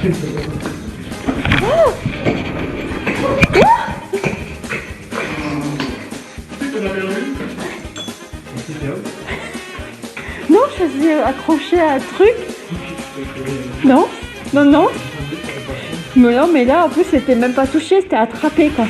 Non, je suis accrochée à un truc. Non, non, non. Mais non, mais là, en plus, c'était même pas touché, c'était attrapé, quoi.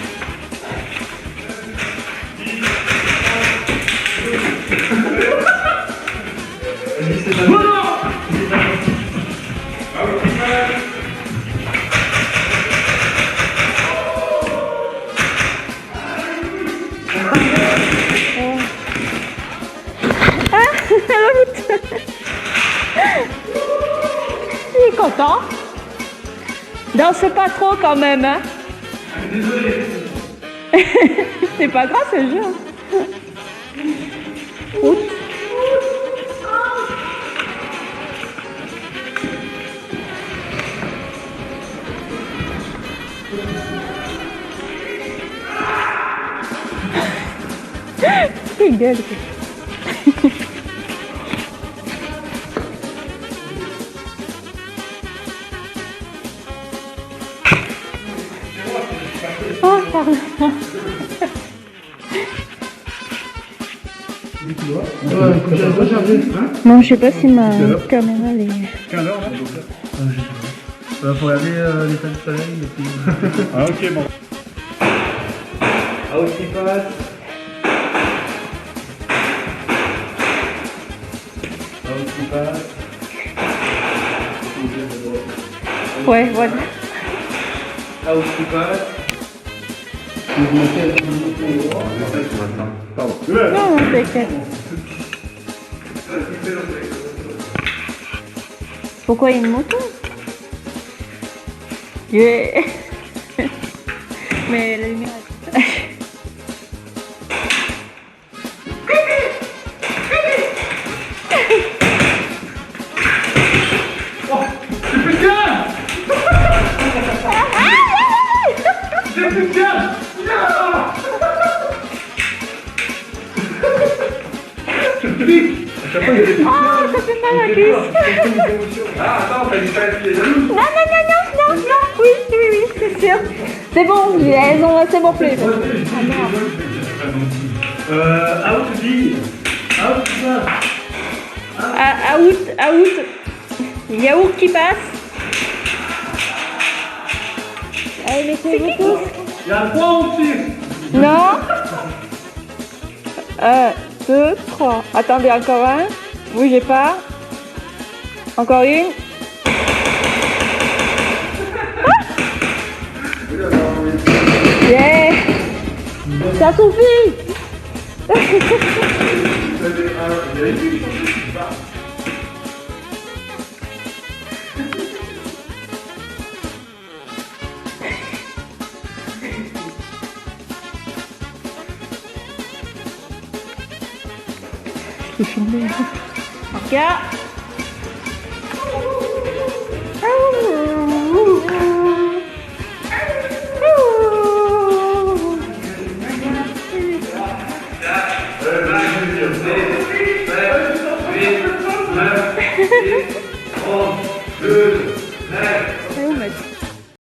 Il est content. Danse pas trop quand même, hein. Désolé. C'est pas grave ce jeu. Oups. Il gueule. Oh, pardon. Non, je sais pas si ma caméra est... 15 heures là. Je sais pas. Faut regarder l'état du soleil et puis... Ah ok bon. Out qui passe. Out qui passe. Ouais, voilà. Out qui passe. Pardon. Non, non, t'inquiète. Pourquoi il y a une moto? Yeah. Mais la lumière... Oh, ça fait mal à la cuisse. Ah attends, t'as dit pas les jaloux. Non, non, non, non, non, non. Oui, oui, oui, c'est sûr. C'est bon, elles ont assez morflé. Out fille. Out ça. Ah, out. Yaourt qui passe. Allez, mettez-vous tous. Il y a 3 au-dessus. Non. 1, 2, 3. Attendez, encore un. Bougez pas. Encore une. Yeah. Ça suffit. Je suis filmée. Regarde.